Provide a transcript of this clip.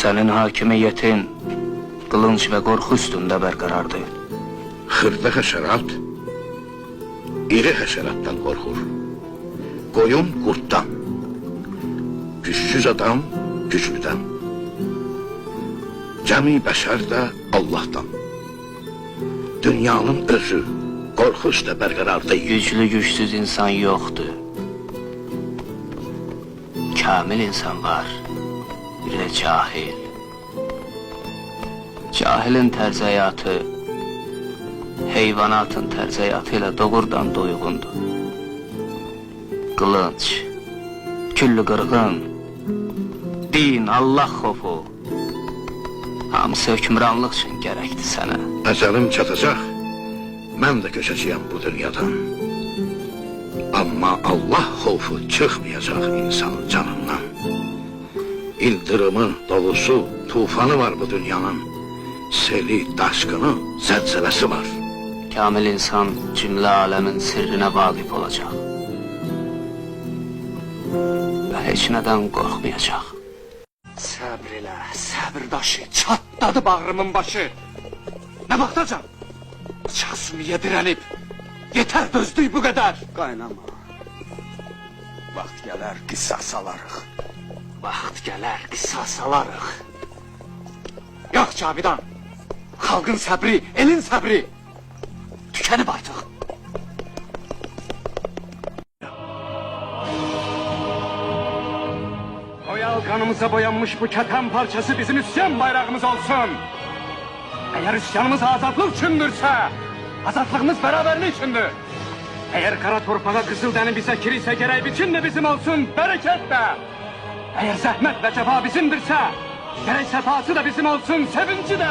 Senin hakimiyetin kılınç ve korku üstünde berkarardı. Xırda həşərat, iri həşəratdan qorxur. Qoyun qurtdan, güçsüz adam güçlüdən. Cəmi bəşər də Allah'tan. Dünyanın özü qorxu üstə bərqərar deyil. Güçlü güçsüz insan yoktu. Kamil insan var. Bir de cahil. Cahilin terz hayatı heyvanatın terz hayatıyla doğrudan doygundu. Kılınç, küllü kırgın, din, Allah xofu, hamısı hükümranlıq için gerekti sana. Əcəlim çatacaq, mən də köçəcəyəm bu dünyadan. Amma Allah xofu çıxmayacaq insanın canından. İldırımı, dolusu, tufanı var bu dünyanın. Seli, daşkını, zəlzələsi var. Kamil insan cümle alemin sirrine vakıf olacak. Ve hiç neden korkmayacak. Səbr elə, səbirdaşı, çatladı bağrımın başı. Nə baxtacam? Bıçaq sümüyə dirənib. Yetər dözdük bu qədər. Qaynama. Vaxt gələr qisas alarıq. Vaxt gələr qisas alarıq. Yox Cavidan. Xalqın səbri, elin səbri. Tükənib artıq. Royal kanımıza boyanmış bu keten parçası bizim üsyan bayrağımız olsun. Eğer isyanımız azadlık üçündürse, azadlığımız beraberlik üçündür. Eğer kara torpağa kızıl deni bize kiriyse gerek biçin de bizim olsun, bereket de. Eğer zahmet ve cefa bizimdirse, gerek sefası da bizim olsun, sevinci de.